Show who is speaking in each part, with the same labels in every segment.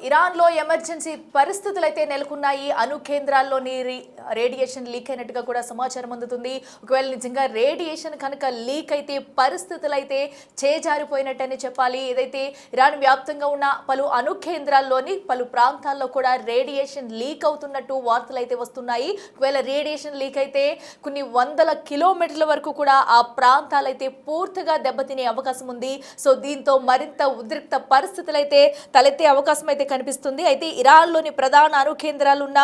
Speaker 1: ఇరాన్లో ఎమర్జెన్సీ పరిస్థితులు అయితే నెలకొన్నాయి. అణు కేంద్రాల్లోని రేడియేషన్ లీక్ అయినట్టుగా కూడా సమాచారం అందుతుంది. ఒకవేళ నిజంగా రేడియేషన్ కనుక లీక్ అయితే పరిస్థితులు అయితే చేజారిపోయినట్టని చెప్పాలి. ఏదైతే ఇరాన్ వ్యాప్తంగా ఉన్న పలు అణు కేంద్రాల్లోని పలు ప్రాంతాల్లో కూడా రేడియేషన్ లీక్ అవుతున్నట్టు వార్తలు అయితే వస్తున్నాయి. ఒకవేళ రేడియేషన్ లీక్ అయితే కొన్ని వందల కిలోమీటర్ల వరకు కూడా ఆ ప్రాంతాలు అయితే పూర్తిగా దెబ్బతినే అవకాశం ఉంది. సో దీంతో మరింత ఉద్రిక్త పరిస్థితులు అయితే తలెత్తే అవకాశం అయితే కనిపిస్తుంది. అయితే ఇరాన్లోని ప్రధాన అణు కేంద్రాలు ఉన్న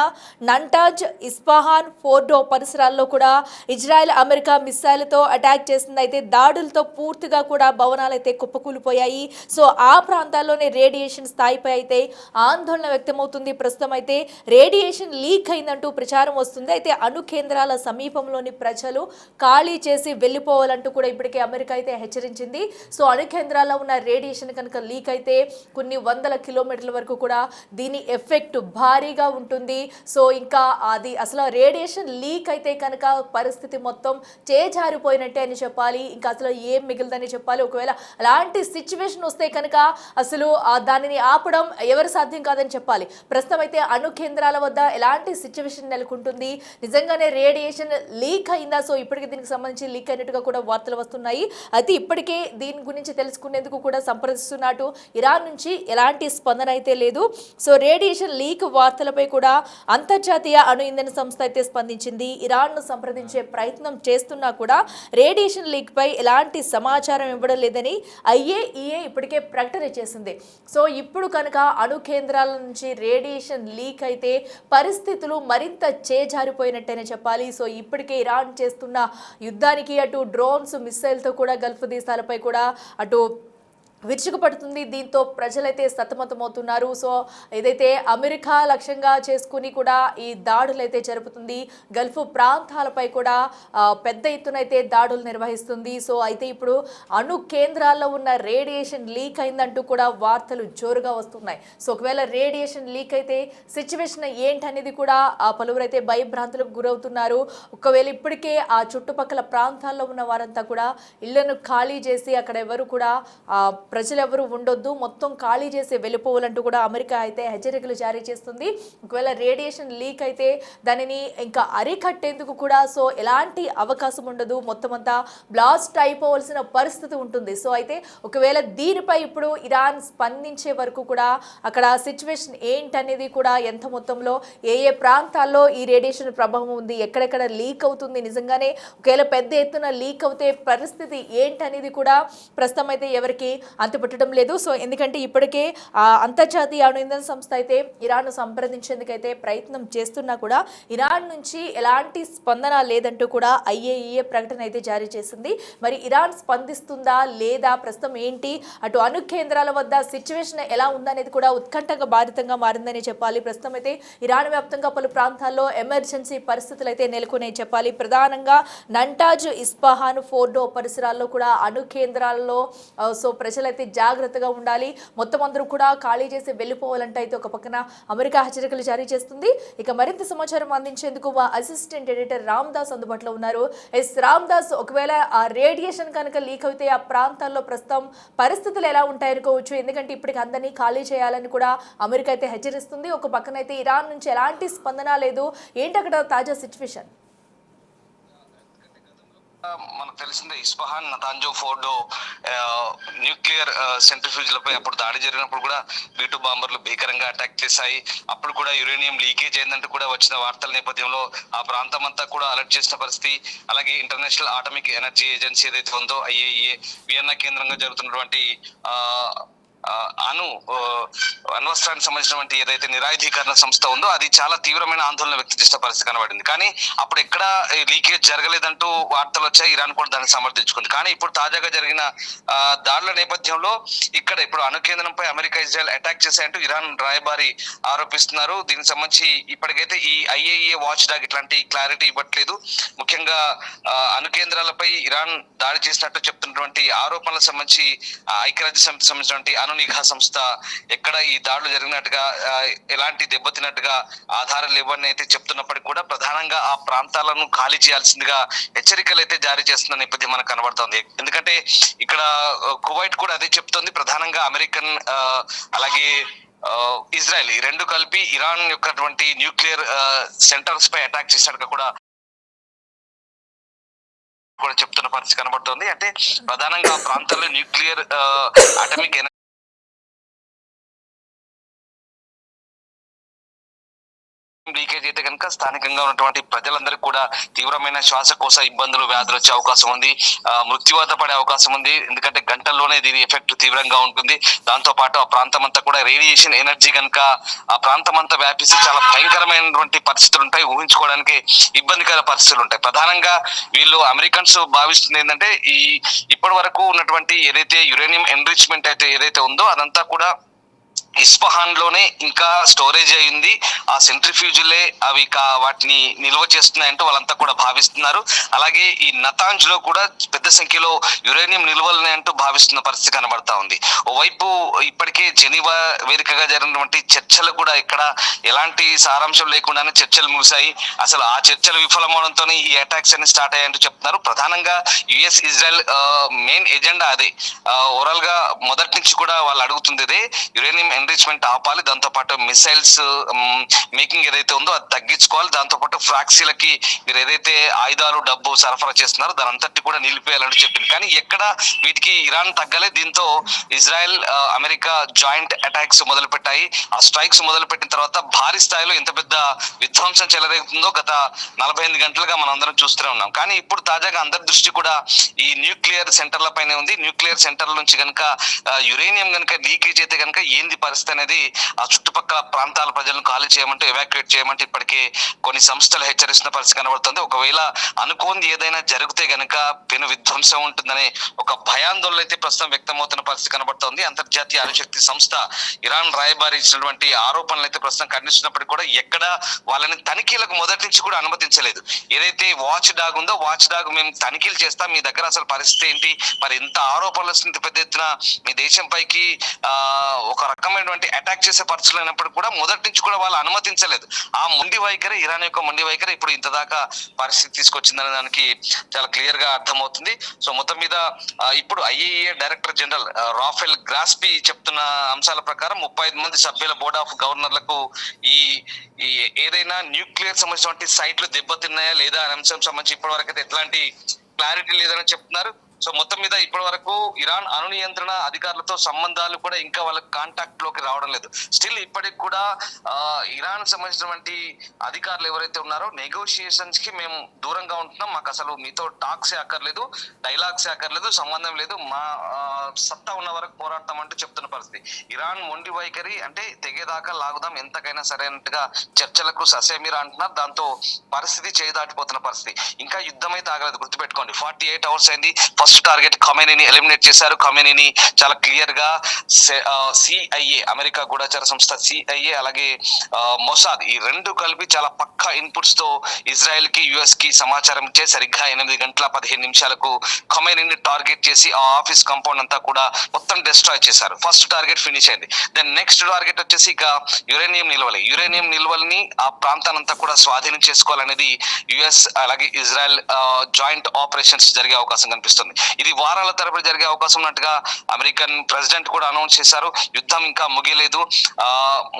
Speaker 1: నంటాజ్, ఇస్ఫహాన్, ఫోర్డో పరిసరాల్లో కూడా ఇజ్రాయెల్ అమెరికా మిస్సైల్తో అటాక్ చేసింది. అయితే దాడులతో పూర్తిగా కూడా భవనాలు అయితే కుప్పకూలిపోయాయి. సో ఆ ప్రాంతాల్లోనే రేడియేషన్ స్థాయిపై అయితే ఆందోళన వ్యక్తమవుతుంది. ప్రస్తుతం అయితే రేడియేషన్ లీక్ అయిందంటూ ప్రచారం వస్తుంది. అయితే అణు కేంద్రాల సమీపంలోని ప్రజలు ఖాళీ చేసి వెళ్ళిపోవాలంటూ కూడా ఇప్పటికే అమెరికా అయితే హెచ్చరించింది. సో అణు కేంద్రాల్లో ఉన్న రేడియేషన్ కనుక లీక్ అయితే కొన్ని వందల కిలోమీటర్ల వరకు కూడా దీని ఎఫెక్ట్ భారీగా ఉంటుంది. సో ఇంకా అది అసలు రేడియేషన్ లీక్ అయితే కనుక పరిస్థితి మొత్తం చేజారిపోయినట్టే అని చెప్పాలి. ఇంకా అసలు ఏం మిగిలిందని చెప్పాలి. ఒకవేళ అలాంటి సిచ్యువేషన్ వస్తే కనుక అసలు దానిని ఆపడం ఎవరు సాధ్యం కాదని చెప్పాలి. ప్రస్తుతం అయితే అణు కేంద్రాల వద్ద ఎలాంటి సిచ్యువేషన్ నెలకొంటుంది, నిజంగానే రేడియేషన్ లీక్ అయిందా? సో ఇప్పటికే దీనికి సంబంధించి లీక్ అయినట్టుగా కూడా వార్తలు వస్తున్నాయి. అయితే ఇప్పటికే దీని గురించి తెలుసుకునేందుకు కూడా సంప్రదిస్తున్నట్టు ఇరాన్ నుంచి ఎలాంటి స్పందన అయితే లేదు. సో రేడియేషన్ లీక్ వార్తలపై కూడా అంతర్జాతీయ అణు ఇంధన సంస్థ అయితే స్పందించింది. ఇరాన్ను సంప్రదించే ప్రయత్నం చేస్తున్నా కూడా రేడియేషన్ లీక్ పై ఎలాంటి సమాచారం ఇవ్వడం లేదని IAEA ఇప్పటికే ప్రకటన చేసింది. సో ఇప్పుడు కనుక అణు కేంద్రాల నుంచి రేడియేషన్ లీక్ అయితే పరిస్థితులు మరింత చేజారిపోయినట్టేనే చెప్పాలి. సో ఇప్పటికే ఇరాన్ చేస్తున్న యుద్ధానికి అటు డ్రోన్స్, మిస్సైల్తో కూడా గల్ఫ్ దేశాలపై కూడా అటు విరుచుకుపడుతుంది. దీంతో ప్రజలైతే సతమతమవుతున్నారు. సో ఏదైతే అమెరికా లక్ష్యంగా చేసుకుని కూడా ఈ దాడులు అయితే జరుపుతుంది. గల్ఫ్ ప్రాంతాలపై కూడా పెద్ద ఎత్తున అయితే దాడులు నిర్వహిస్తుంది. సో అయితే ఇప్పుడు అణు కేంద్రాల్లో ఉన్న రేడియేషన్ లీక్ అయిందంటూ కూడా వార్తలు జోరుగా వస్తున్నాయి. సో ఒకవేళ రేడియేషన్ లీక్ అయితే సిచ్యువేషన్ ఏంటనేది కూడా పలువురు అయితే భయభ్రాంతులకు గురవుతున్నారు. ఒకవేళ ఇప్పటికే ఆ చుట్టుపక్కల ప్రాంతాల్లో ఉన్న వారంతా కూడా ఇళ్లను ఖాళీ చేసి అక్కడ ఎవరు కూడా ప్రజలు ఎవరు ఉండొద్దు, మొత్తం ఖాళీ చేసి వెళ్ళిపోవాలంటూ కూడా అమెరికా అయితే హెచ్చరికలు జారీ చేస్తుంది. ఒకవేళ రేడియేషన్ లీక్ అయితే దానిని ఇంకా అరికట్టేందుకు కూడా సో ఎలాంటి అవకాశం ఉండదు, మొత్తం అంతా బ్లాస్ట్ అయిపోవాల్సిన పరిస్థితి ఉంటుంది. సో అయితే ఒకవేళ దీనిపై ఇప్పుడు ఇరాన్ స్పందించే వరకు కూడా అక్కడ సిచ్యువేషన్ ఏంటనేది కూడా ఎంత మొత్తంలో ఏ ప్రాంతాల్లో ఈ రేడియేషన్ ప్రభావం ఉంది, ఎక్కడెక్కడ లీక్ అవుతుంది, నిజంగానే ఒకవేళ పెద్ద ఎత్తున లీక్ అవుతే పరిస్థితి ఏంటనేది కూడా ప్రస్తుతం అయితే ఎవరికి అంతుపట్టడం లేదు. సో ఎందుకంటే ఇప్పటికే అంతర్జాతీయ అణు ఇంధన సంస్థ అయితే ఇరాన్ను సంప్రదించేందుకైతే ప్రయత్నం చేస్తున్నా కూడా ఇరాన్ నుంచి ఎలాంటి స్పందన లేదంటూ కూడా IAEA ప్రకటన అయితే జారీ చేసింది. మరి ఇరాన్ స్పందిస్తుందా లేదా, ప్రస్తుతం ఏంటి, అటు అణు కేంద్రాల వద్ద సిచ్యువేషన్ ఎలా ఉందనేది కూడా ఉత్కంఠగా బాధితంగా మారిందని చెప్పాలి. ప్రస్తుతం అయితే ఇరాన్ వ్యాప్తంగా పలు ప్రాంతాల్లో ఎమర్జెన్సీ పరిస్థితులు అయితే నెలకొనే చెప్పాలి. ప్రధానంగా నంటాజ్, ఇస్ఫహాన్, ఫోర్డో పరిసరాల్లో కూడా అణు కేంద్రాల్లో సో ప్రజలైతే జాగ్రత్తగా ఉండాలి, మొత్తం అందరూ కూడా ఖాళీ చేసి వెళ్ళిపోవాలంటే అయితే ఒక పక్కన అమెరికా హెచ్చరికలు జారీ చేస్తుంది. ఇక మరింత సమాచారం అందించేందుకు మా అసిస్టెంట్ ఎడిటర్ రామ్ దాస్ అందుబాటులో ఉన్నారు. రామ్ దాస్, ఒకవేళ ఆ రేడియేషన్ కనుక లీక్ అయితే ఆ ప్రాంతాల్లో ప్రస్తుతం పరిస్థితులు ఎలా ఉంటాయనుకోవచ్చు? ఎందుకంటే ఇప్పటికి అందరినీ ఖాళీ చేయాలని కూడా అమెరికా అయితే హెచ్చరిస్తుంది. ఒక పక్కన అయితే ఇరాన్ నుంచి ఎలాంటి స్పందన లేదు. ఏంటి అక్కడ తాజా సిచ్యువేషన్?
Speaker 2: మనకు తెలిసిందే, ఇస్ఫహాన్, నతాంజో, ఫోర్డో న్యూక్లియర్ సెంట్రిఫ్యూజ్లపై అప్పుడు దాడి జరిగినప్పుడు కూడా B2 బాంబర్లు భీకరంగా అటాక్ చేశాయి. అప్పుడు కూడా యురేనియం లీకేజ్ అయిందంటూ కూడా వచ్చిన వార్తల నేపథ్యంలో ఆ ప్రాంతం అంతా కూడా అలర్ట్ చేసిన పరిస్థితి. అలాగే ఇంటర్నేషనల్ ఆటమిక్ ఎనర్జీ ఏజెన్సీ ఏదైతే ఉందో IAEA వియన్నా కేంద్రంగా జరుగుతున్నటువంటి అణ్వస్త్రానికి సంబంధించినటువంటి ఏదైతే నిరాయుధీకరణ సంస్థ ఉందో అది చాలా తీవ్రమైన ఆందోళన వ్యక్తం చేసిన పరిస్థితి కనబడింది. కానీ అప్పుడు ఎక్కడ లీకేజ్ జరగలేదంటూ వార్తలు వచ్చాయి. ఇరాన్ కూడా దాన్ని సమర్థించుకుంది. కానీ ఇప్పుడు తాజాగా జరిగిన దాడుల నేపథ్యంలో ఇప్పుడు అణు కేంద్రంపై అమెరికా, ఇజ్రాయెల్ అటాక్ చేశాయంటూ ఇరాన్ రాయబారి ఆరోపిస్తున్నారు. దీనికి సంబంధించి ఇప్పటికైతే ఈ IAEA వాచ్ డాగ్ ఇట్లాంటి క్లారిటీ ఇవ్వట్లేదు. ముఖ్యంగా అణు కేంద్రాలపై ఇరాన్ దాడి చేసినట్టు చెప్తున్నటువంటి ఆరోపణలకు సంబంధించి ఐక్యరాజ్య సమితి సంబంధించినటువంటి అణు నిఘా సంస్థ ఎక్కడ ఈ దాడులు జరిగినట్టుగా, ఎలాంటి దెబ్బతిన్నట్టుగా ఆధారాలు ఇవ్వని అయితే చెప్తున్నప్పటికీ కూడా ప్రధానంగా ఆ ప్రాంతాలను ఖాళీ చేయాల్సిందిగా హెచ్చరికలు అయితే జారీ చేస్తున్న నేపథ్యం మనకు కనబడుతోంది. ఎందుకంటే ఇక్కడ కువైట్ కూడా అదే చెప్తోంది. ప్రధానంగా అమెరికన్ అలాగే ఇజ్రాయెల్ ఈ రెండు కలిపి ఇరాన్ యొక్కటువంటి న్యూక్లియర్ సెంటర్స్ పై అటాక్ చేసినట్టుగా కూడా చెప్తున్న పరిస్థితి కనబడుతుంది. అంటే ప్రధానంగా ఆ ప్రాంతాల్లో న్యూక్లియర్ అటమిక్ లీకేజ్ అయితే కనుక స్థానికంగా ఉన్నటువంటి ప్రజలందరికీ కూడా తీవ్రమైన శ్వాసకోశ ఇబ్బందులు, వ్యాధులు వచ్చే అవకాశం ఉంది. మృత్యువాత పడే అవకాశం ఉంది. ఎందుకంటే గంటల్లోనే దీని ఎఫెక్ట్ తీవ్రంగా ఉంటుంది. దాంతో పాటు ఆ ప్రాంతం అంతా కూడా రేడియేషన్ ఎనర్జీ కనుక ఆ ప్రాంతం అంతా వ్యాపిస్తే చాలా భయంకరమైనటువంటి పరిస్థితులు ఉంటాయి. ఊహించుకోవడానికి ఇబ్బందికర పరిస్థితులు ఉంటాయి. ప్రధానంగా వీళ్ళు అమెరికన్స్ భావిస్తుంది ఏంటంటే ఇప్పటి వరకు ఉన్నటువంటి ఏదైతే యురేనియం ఎన్రిచ్మెంట్ అయితే ఏదైతే ఉందో అదంతా కూడా ఇస్ఫహాన్ లోనే ఇంకా స్టోరేజ్ అయింది. ఆ సెంట్రిఫ్యూజులే అవి వాటిని నిల్వ చేస్తున్నాయంటూ వాళ్ళంతా కూడా భావిస్తున్నారు. అలాగే ఈ నతాంజ్ లో కూడా పెద్ద సంఖ్యలో యురేనియం నిల్వలు అంటూ భావిస్తున్న పరిస్థితి కనబడతా ఉంది. ఓవైపు ఇప్పటికే జెనీవా వేదికగా జరిగినటువంటి చర్చలు కూడా ఇక్కడ ఎలాంటి సారాంశం లేకుండానే చర్చలు ముగిశాయి. అసలు ఆ చర్చలు విఫలమవడంతో ఈ అటాక్స్ అన్ని స్టార్ట్ అయ్యాయంటూ చెప్తున్నారు. ప్రధానంగా యుఎస్ ఇజ్రాయెల్ మెయిన్ ఎజెండా అదే. ఓవరాల్ గా మొదటి నుంచి కూడా వాళ్ళు అడుగుతుంది ఇదే, యురేనియం ఎన్రిచ్మెంట్ ఆపాలి, దాంతో పాటు మిసైల్స్ మేకింగ్ ఏదైతే ఉందో అది తగ్గించుకోవాలి, దాంతో పాటు ఫ్రాక్సీలకి మీరు ఏదైతే ఆయుధాలు డబ్బు సరఫరా చేస్తున్నారో దాని అంతటి కూడా నిలిపేయాలని చెప్పింది. కానీ ఎక్కడ వీటికి ఇరాన్ తగ్గలే. దీంతో ఇజ్రాయెల్ అమెరికా జాయింట్ అటాక్స్ మొదలు పెట్టాయి. ఆ స్ట్రైక్స్ మొదలు పెట్టిన తర్వాత భారీ స్థాయిలో ఎంత పెద్ద విధ్వంసం చెలరేగుతుందో గత 48 గంటలుగా మనం అందరం చూస్తూనే ఉన్నాం. కానీ ఇప్పుడు తాజాగా అందరి దృష్టి కూడా ఈ న్యూక్లియర్ సెంటర్ల పైనే ఉంది. న్యూక్లియర్ సెంటర్ల నుంచి కనుక యురేనియం కనుక లీకేజ్ అయితే కనుక ఏంది పరిస్థితి అనేది ఆ చుట్టుపక్కల ప్రాంతాల ప్రజలను ఖాళీ చేయమంటూ ఎవాక్యుయేట్ చేయమంటూ ఇప్పటికే కొన్ని సంస్థలు హెచ్చరిస్తున్న పరిస్థితి కనబడుతుంది. ఒకవేళ అనుకోని ఏదైనా జరిగితే గనక పెను విధ్వంసం ఉంటుందనే ఒక భయాందోళన అయితే ప్రస్తుతం వ్యక్తమవుతున్న పరిస్థితి కనబడుతోంది. అంతర్జాతీయ అణుశక్తి సంస్థ ఇరాన్ రాయబారి ఇచ్చినటువంటి ఆరోపణలు అయితే ప్రస్తుతం ఖండిస్తున్నప్పటికీ కూడా ఎక్కడ వాళ్ళని తనిఖీలకు మొదటి నుంచి కూడా అనుమతించలేదు. ఏదైతే వాచ్ డాగ్ ఉందో వాచ్ డాగ్ మేము తనిఖీలు చేస్తాం, మీ దగ్గర అసలు పరిస్థితి ఏంటి, మరి ఎంత ఆరోపణలు వస్తుంది పెద్ద ఎత్తున మీ దేశం పైకి ఒక రకమైనటువంటి అటాక్ చేసే పరిస్థితులు అయినప్పుడు కూడా మొదటి నుంచి కూడా వాళ్ళు అనుమతించలేదు. ఆ మొండి వైఖరి, ఇరాన్ యొక్క మొండి వైఖరి ఇప్పుడు ఇంత దాకా పరిస్థితి తీసుకొచ్చిందనే దానికి చాలా క్లియర్ గా అర్థమవుతుంది. సో మొత్తం మీద ఇప్పుడు ఐఏఏ డైరెక్టర్ జనరల్ రాఫెల్ గ్రాస్పీ చెప్తున్న అంశాల ప్రకారం 35 మంది సభ్యుల బోర్డ్ ఆఫ్ గవర్నర్లకు ఈ ఏదైనా న్యూక్లియర్ సంబంధించిన సైట్లు దెబ్బతిన్నాయా లేదా అనే అంశం సంబంధించి ఇప్పటి వరకు అయితే ఎట్లాంటి క్లారిటీ లేదని చెప్తున్నారు. సో మొత్తం మీద ఇప్పటి వరకు ఇరాన్ అణు నియంత్రణ అధికారులతో సంబంధాలు కూడా ఇంకా వాళ్ళ కాంటాక్ట్ లోకి రావడం లేదు. స్టిల్ ఇప్పటికి కూడా ఇరాన్ సంబంధించినటువంటి అధికారులు ఎవరైతే ఉన్నారో నెగోషియేషన్స్ కి మేము దూరంగా ఉంటున్నాం, మాకు అసలు మీతో టాక్సే అక్కర్లేదు, డైలాగ్సే అక్కర్లేదు, సంబంధం లేదు, మా సత్తా ఉన్న వరకు పోరాడతామంటూ చెప్తున్న పరిస్థితి. ఇరాన్ మొండి వైఖరి అంటే తెగేదాకా లాగుదాం, ఎంతకైనా సరైనట్టుగా చర్చలకు ససేమిరా అంటున్నారు. దాంతో పరిస్థితి చేదాటిపోతున్న పరిస్థితి. ఇంకా యుద్ధం అయితే ఆగలేదు, గుర్తుపెట్టుకోండి. 48 అవర్స్ అయింది. ఫస్ట్ టార్గెట్ ఖమేనీని ఎలిమినేట్ చేశారు. ఖమేనీని చాలా క్లియర్ గా సిఐఏ అమెరికా గూఢచార సంస్థ సిఐఏ అలాగే మొసాద్ ఈ రెండు కలిపి చాలా పక్కా ఇన్పుట్స్ తో ఇజ్రాయెల్ కి యుఎస్ కి సమాచారం ఇచ్చే సరిగ్గా 8:15 ఖమేనీని టార్గెట్ చేసి ఆ ఆఫీస్ కాంపౌండ్ అంతా కూడా మొత్తం డిస్ట్రాయ్ చేశారు. ఫస్ట్ టార్గెట్ ఫినిష్ అయింది. దెన్ నెక్స్ట్ టార్గెట్ వచ్చేసి ఇక యురేనియం నిల్వల్ని ఆ ప్రాంతానంతా కూడా స్వాధీనం చేసుకోవాలనేది యుఎస్ అలాగే ఇజ్రాయెల్ జాయింట్ ఆపరేషన్స్ జరిగే అవకాశం కనిపిస్తుంది. ఇది వారాల తరబడి జరిగే అవకాశం ఉన్నట్టుగా అమెరికన్ ప్రెసిడెంట్ కూడా అనౌన్స్ చేశారు. యుద్ధం ఇంకా ముగియలేదు,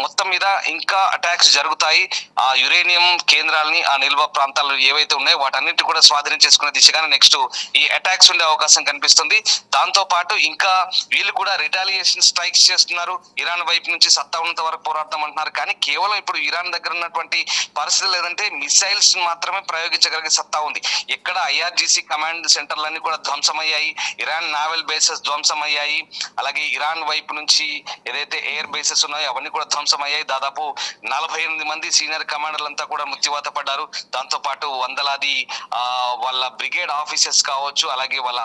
Speaker 2: మొత్తం మీద ఇంకా అటాక్స్ జరుగుతాయి. ఆ యురేనియం కేంద్రాలని ఆ నిల్వ ప్రాంతాలు ఏవైతే ఉన్నాయో వాటన్నిటి కూడా స్వాధీనం చేసుకునే దిశగానే నెక్స్ట్ ఈ అటాక్స్ ఉండే అవకాశం కనిపిస్తుంది. దాంతో పాటు ఇంకా వీళ్ళు కూడా రిటాలియేషన్ స్ట్రైక్స్ చేస్తున్నారు. ఇరాన్ వైపు నుంచి సత్తా ఉన్నంత వరకు పోరాడతాం అంటున్నారు. కానీ కేవలం ఇప్పుడు ఇరాన్ దగ్గర ఉన్నటువంటి పరిస్థితి లేదంటే మిసైల్స్ మాత్రమే ప్రయోగించగలిగే సత్తా ఉంది. ఎక్కడ ఐఆర్జీసీ కమాండ్ సెంటర్లన్నీ కూడా ధ్వంసమయ్యాయి, ఇరాన్ నావల్ బేసెస్ ధ్వంసమయ్యాయి, అలాగే ఇరాన్ వైపు నుంచి ఏదైతే ఎయిర్ బేసెస్ ఉన్నాయో అవన్నీ కూడా ధ్వంసమయ్యాయి. దాదాపు 48 మంది సీనియర్ కమాండర్లంతా కూడా మృత్యువాత పడ్డారు. దాంతో పాటు వందలాది వాళ్ళ బ్రిగేడ్ ఆఫీసర్స్ కావచ్చు, అలాగే వాళ్ళ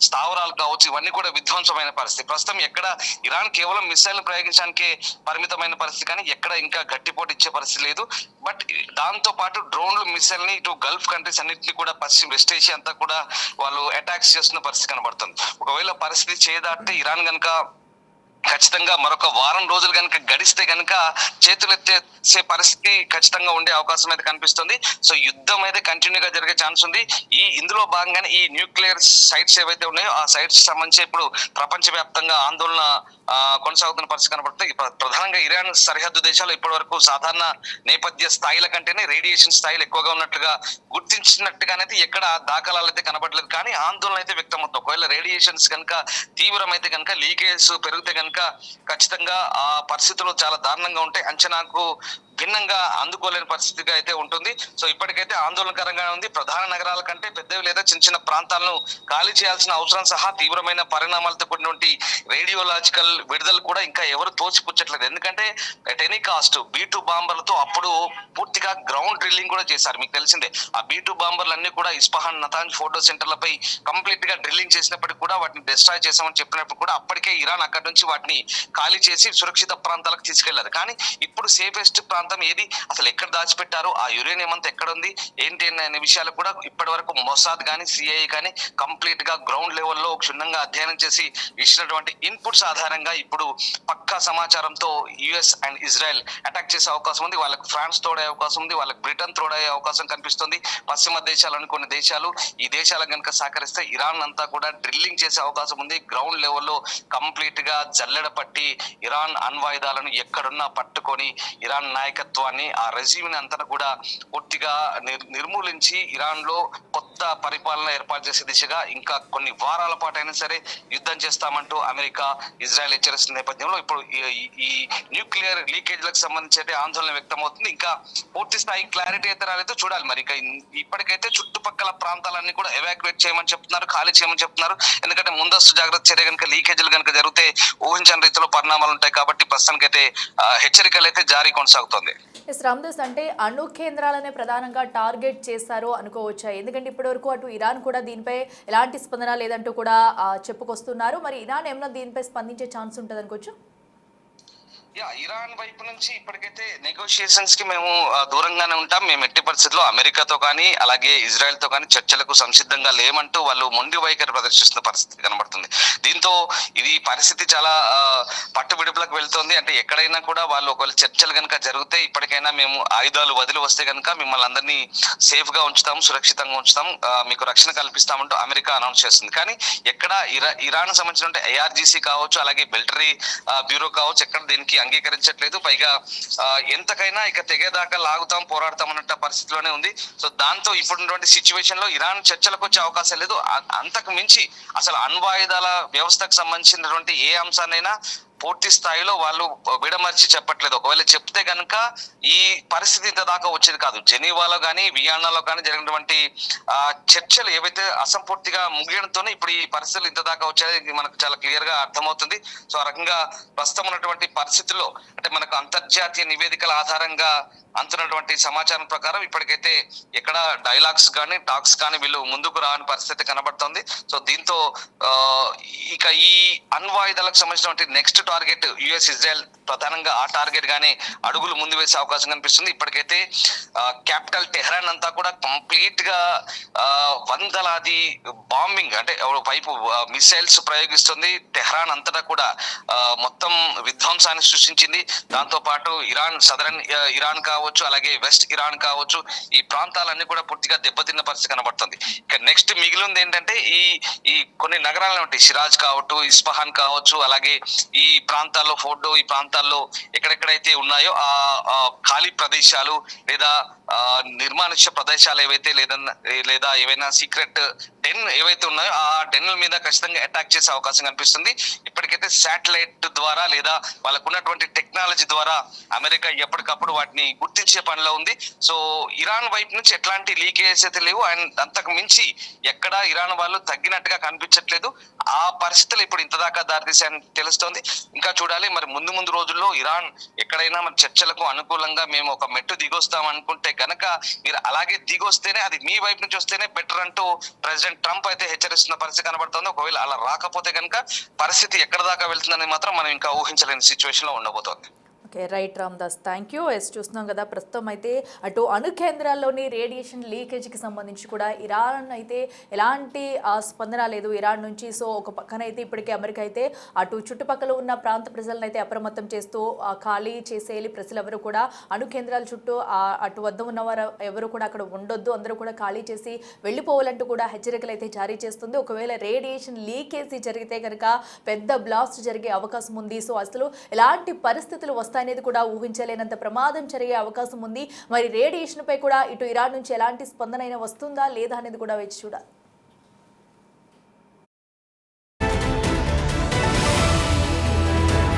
Speaker 2: స్థావరాలు కావచ్చు, ఇవన్నీ కూడా విధ్వంసమైన పరిస్థితి. ప్రస్తుతం ఎక్కడ ఇరాన్ కేవలం మిసైల్ ప్రయోగించడానికే పరిమితమైన పరిస్థితి, కానీ ఎక్కడ ఇంకా గట్టిపోటు ఇచ్చే పరిస్థితి లేదు. బట్ దాంతో పాటు డ్రోన్లు మిసైల్ ని ఇటు గల్ఫ్ కంట్రీస్ అన్నింటినీ కూడా వెస్ట్ ఏషియా అంతా కూడా వాళ్ళు అటాక్స్ చేస్తున్న పరిస్థితి కనబడుతుంది. ఒకవేళ పరిస్థితి చేదాటితే ఇరాన్ కనుక ఖచ్చితంగా మరొక వారం రోజులు కనుక గడిస్తే కనుక చేతులెత్తేసే పరిస్థితి ఖచ్చితంగా ఉండే అవకాశం అయితే కనిపిస్తుంది. సో యుద్ధం అయితే కంటిన్యూగా జరిగే ఛాన్స్ ఉంది. ఇందులో భాగంగానే ఈ న్యూక్లియర్ సైట్స్ ఏవైతే ఉన్నాయో ఆ సైట్స్ సంబంధించి ఇప్పుడు ప్రపంచవ్యాప్తంగా ఆందోళన కొనసాగుతున్న పరిస్థితి కనబడుతుంది. ప్రధానంగా ఇరాన్ సరిహద్దు దేశాలు ఇప్పటి వరకు సాధారణ నేపథ్య స్థాయిల కంటేనే రేడియేషన్ స్థాయిలు ఎక్కువగా ఉన్నట్లుగా గుర్తించినట్టుగానైతే ఎక్కడ దాఖలాలు అయితే కనబడలేదు. కానీ ఆందోళన అయితే వ్యక్తమవుతుంది. ఒకవేళ రేడియేషన్స్ కనుక తీవ్రమైతే కనుక లీకేజ్ పెరిగితే కనుక ఖచ్చితంగా ఆ పరిస్థితులు చాలా దారుణంగా ఉంటాయి. అంచనాకు భిన్నంగా అందుకోలేని పరిస్థితిగా అయితే ఉంటుంది. సో ఇప్పటికైతే ఆందోళనకరంగా ఉంది. ప్రధాన నగరాల కంటే పెద్దవి లేదా చిన్న చిన్న ప్రాంతాలను ఖాళీ చేయాల్సిన అవసరం సహా తీవ్రమైన పరిణామాలతో కూడినటువంటి రేడియోలాజికల్ విడుదల కూడా ఇంకా ఎవరు తోచిపుచ్చట్లేదు. ఎందుకంటే అట్ ఎనీ కాస్ట్ B2 బాంబర్లతో అప్పుడు పూర్తిగా గ్రౌండ్ డ్రిల్లింగ్ కూడా చేశారు. మీకు తెలిసిందే ఆ B2 బాంబర్లు అన్ని కూడా ఇస్ఫహాన్, నతాంజ్ ఫోటో సెంటర్లపై కంప్లీట్ గా డ్రిల్లింగ్ చేసినప్పటికీ కూడా వాటిని డిస్ట్రాయ్ చేసామని చెప్పినప్పుడు కూడా అప్పటికే ఇరాన్ అక్కడి నుంచి వాటిని ఖాళీ చేసి సురక్షిత ప్రాంతాలకు తీసుకెళ్లారు. కానీ ఇప్పుడు సేఫెస్ట్ ప్రాంతం ఏది, అసలు ఎక్కడ దాచిపెట్టారు, ఆ యురేనియం అంతా ఎక్కడ ఉంది ఏంటి అనే విషయాలు కూడా ఇప్పటి వరకు మొసాద్ కానీ CIA కానీ కంప్లీట్ గా గ్రౌండ్ లెవెల్లో క్షుణ్ణంగా అధ్యయనం చేసి ఇచ్చినటువంటి ఇన్పుట్స్ ఆధారంగా ఇప్పుడు పక్కా సమాచారంతో US అండ్ ఇజ్రాయెల్ అటాక్ చేసే అవకాశం ఉంది. వాళ్ళకి ఫ్రాన్స్ తోడే అవకాశం ఉంది, వాళ్ళకి బ్రిటన్ తోడయ్యే అవకాశం కనిపిస్తుంది. పశ్చిమ దేశాలని కొన్ని దేశాలు, ఈ దేశాలకు కనుక సహకరిస్తే ఇరాన్ అంతా కూడా డ్రిల్లింగ్ చేసే అవకాశం ఉంది. గ్రౌండ్ లెవెల్లో కంప్లీట్ గా జల్లెడ పట్టి ఇరాన్ అణ్వాయుధాలను ఎక్కడున్నా పట్టుకొని ఇరాన్ నాయకత్వాన్ని, ఆ రెజీమ్ని అంతా కూడా పూర్తిగా నిర్మూలించి ఇరాన్ లో కొత్త పరిపాలన ఏర్పాటు చేసే దిశగా ఇంకా కొన్ని వారాల పాటు అయినా సరే యుద్ధం చేస్తామంటూ అమెరికా, ఇజ్రాయెల్ హెచ్చరిస్తున్న నేపథ్యంలో ఇప్పుడు ఈ న్యూక్లియర్ లీకేజ్లకు సంబంధించి అయితే ఆందోళన వ్యక్తమవుతుంది. ఇంకా పూర్తి స్థాయి క్లారిటీ అయితే రాలేదు, చూడాలి. మరి ఇక ఇప్పటికైతే చుట్టుపక్కల ప్రాంతాలన్నీ కూడా ఎవాక్యుయేట్ చేయమని చెప్తున్నారు, ఖాళీ చేయమని చెప్తున్నారు. ఎందుకంటే ముందస్తు జాగ్రత్త చర్య కనుక లీకేజీలు కనుక జరిగితే ఊహించని రీతిలో పరిణామాలు ఉంటాయి. కాబట్టి ప్రస్తుతానికైతే హెచ్చరికలు అయితే జారీ కొనసాగుతుంది.
Speaker 1: రామదాస్, అంటే అణు కేంద్రాలనే ప్రధానంగా టార్గెట్ చేశారు అనుకోవచ్చా? ఎందుకంటే ఇప్పటివరకు అటు ఇరాన్ కూడా దీనిపై ఎలాంటి స్పందన లేదంటూ కూడా చెప్పుకొస్తున్నారు. మరి ఇరాన్ ఏమైనా దీనిపై స్పందించే ఛాన్స్ ఉంటుంది అనుకోవచ్చు?
Speaker 2: ఇరాన్ వైపు నుంచి ఇప్పటికైతే నెగోషియేషన్స్ కి మేము దూరంగానే ఉంటాం. మేము ఎట్టి పరిస్థితుల్లో అమెరికాతో కానీ అలాగే ఇజ్రాయెల్ తో కానీ చర్చలకు సంసిద్ధంగా లేమంటూ వాళ్ళు మొండి వైఖరి ప్రదర్శిస్తున్న పరిస్థితి కనబడుతుంది. దీంతో ఇది పరిస్థితి చాలా పట్టు విడుపులకు వెళ్తోంది. అంటే ఎక్కడైనా కూడా వాళ్ళు ఒకవేళ చర్చలు కనుక జరిగితే ఇప్పటికైనా మేము ఆయుధాలు వదిలి వస్తే కనుక మిమ్మల్ని అందరినీ సేఫ్ గా ఉంచుతాం, సురక్షితంగా ఉంచుతాం, మీకు రక్షణ కల్పిస్తామంటూ అమెరికా అనౌన్స్ చేస్తుంది. కానీ ఎక్కడ ఇరాన్ సంబంధించిన IRGC కావచ్చు, అలాగే మిలిటరీ బ్యూరో కావచ్చు, ఎక్కడ దీనికి అంగీకరించట్లేదు. పైగా ఎంతకైనా ఇక తెగేదాకా లాగుతాం, పోరాడతాం అన్నట్టు పరిస్థితిలోనే ఉంది. సో దాంతో ఇప్పుడున్నటువంటి సిచ్యువేషన్ లో ఇరాన్ చర్చలకు వచ్చే అవకాశం లేదు. అంతకు మించి అసలు అణ్వాయుధాల వ్యవస్థకు సంబంధించినటువంటి ఏ అంశాన్నైనా పూర్తి స్థాయిలో వాళ్ళు విడమర్చి చెప్పట్లేదు. ఒకవేళ చెప్తే కనుక ఈ పరిస్థితి ఇంత దాకా వచ్చేది కాదు. జెనీవాలో కానీ వియన్నాలో కానీ జరిగినటువంటి చర్చలు ఏవైతే అసంపూర్తిగా ముగియడంతోనే ఇప్పుడు ఈ పరిస్థితులు ఇంత దాకా వచ్చేది మనకు చాలా క్లియర్ గా అర్థమవుతుంది. సో ఆ రకంగా ప్రస్తుతం ఉన్నటువంటి పరిస్థితుల్లో అంటే మనకు అంతర్జాతీయ నివేదికల ఆధారంగా అందుతున్నటువంటి సమాచారం ప్రకారం ఇప్పటికైతే ఎక్కడ డైలాగ్స్ కానీ టాక్స్ కానీ వీళ్ళు ముందుకు రాని పరిస్థితి కనబడుతుంది. సో దీంతో ఇక ఈ అణ్వాయుధాలకు సంబంధించినటువంటి నెక్స్ట్ టార్గెట్ US, ఇజ్రాయెల్ ప్రధానంగా ఆ టార్గెట్ గానే అడుగులు ముందు వేసే అవకాశం కనిపిస్తుంది. ఇప్పటికైతే క్యాపిటల్ టెహ్రాన్ అంతా కూడా కంప్లీట్ గా వందలాది బాంబింగ్ అంటే వైపు మిసైల్స్ ప్రయోగిస్తుంది. టెహ్రాన్ అంతటా కూడా మొత్తం విధ్వంసాన్ని సృష్టించింది. దాంతో పాటు సదరన్ ఇరాన్ కావచ్చు, అలాగే వెస్ట్ ఇరాన్ కావచ్చు, ఈ ప్రాంతాలన్నీ కూడా పూర్తిగా దెబ్బతిన్న పరిస్థితి కనబడుతుంది. ఇక నెక్స్ట్ మిగిలింది ఏంటంటే ఈ కొన్ని నగరాలు ఉంటాయి, షిరాజ్ కావచ్చు, ఇస్ఫహాన్ కావచ్చు, అలాగే ఈ ప్రాంతాల్లో ఫోర్డో, ఈ ప్రాంతాల్లో ఎక్కడెక్కడైతే ఉన్నాయో ఆ ఖాళీ ప్రదేశాలు లేదా నిర్మానుష్య ప్రదేశాలు ఏవైతే లేదా ఏవైనా సీక్రెట్ డెన్ ఏవైతే ఉన్నాయో ఆ డెన్ల మీద ఖచ్చితంగా అటాక్ చేసే అవకాశం కనిపిస్తుంది. ఇప్పటికైతే శాటిలైట్ ద్వారా లేదా వాళ్ళకు ఉన్నటువంటి టెక్నాలజీ ద్వారా అమెరికా ఎప్పటికప్పుడు వాటిని గుర్తించే పనిలో ఉంది. సో ఇరాన్ వైపు నుంచి ఎట్లాంటి లీకేజెస్ అయితే లేవు. అండ్ అంతకు మించి ఎక్కడ ఇరాన్ వాళ్ళు తగ్గినట్టుగా కనిపించట్లేదు. ఆ పరిస్థితులు ఇప్పుడు ఇంత దాకా దారితీసాయని తెలుస్తోంది. ఇంకా చూడాలి మరి ముందు రోజుల్లో ఇరాన్ ఎక్కడైనా మన చర్చలకు అనుకూలంగా మేము ఒక మెట్టు దిగొస్తాం అనుకుంటే గనక మీరు అలాగే దిగొస్తేనే అది మీ వైపు నుంచి వస్తేనే బెటర్ అంటూ ప్రెసిడెంట్ ట్రంప్ అయితే హెచ్చరిస్తున్న పరిస్థితి కనబడుతుంది. ఒకవేళ అలా రాకపోతే కనుక పరిస్థితి ఎక్కడ దాకా వెళ్తుందని మాత్రం మనం ఇంకా ఊహించలేని సిచ్యువేషన్ లో ఉండబోతోంది.
Speaker 1: Okay, right Ramdas, thank you. చూస్తున్నాం కదా ప్రస్తుతం అయితే అటు అణు కేంద్రాల్లోని రేడియేషన్ లీకేజ్కి సంబంధించి కూడా ఇరాన్ అయితే ఎలాంటి స్పందన లేదు ఇరాన్ నుంచి. సో ఒక పక్కన అయితే ఇప్పటికే అమెరికా అయితే అటు చుట్టుపక్కల ఉన్న ప్రాంత ప్రజలను అయితే అప్రమత్తం చేస్తూ ఖాళీ చేసేయాలి, ప్రజలు ఎవరు కూడా అణు కేంద్రాల చుట్టూ అటు వద్ద ఉన్నవారు ఎవరు కూడా అక్కడ ఉండొద్దు, అందరూ కూడా ఖాళీ చేసి వెళ్ళిపోవాలంటూ కూడా హెచ్చరికలు అయితే జారీ చేస్తుంది. ఒకవేళ రేడియేషన్ లీకేజ్ జరిగితే కనుక పెద్ద బ్లాస్ట్ జరిగే అవకాశం ఉంది. సో అసలు ఎలాంటి పరిస్థితులు వస్తాయనేది కూడా ఊహించలేనంత ప్రమాదం జరిగే అవకాశం ఉంది. మరి రేడియేషన్ పై కూడా ఇటు ఇరాన్ నుంచి ఎలాంటి స్పందన అయినా వస్తుందా లేదా అనేది కూడా వేచి చూడాలి.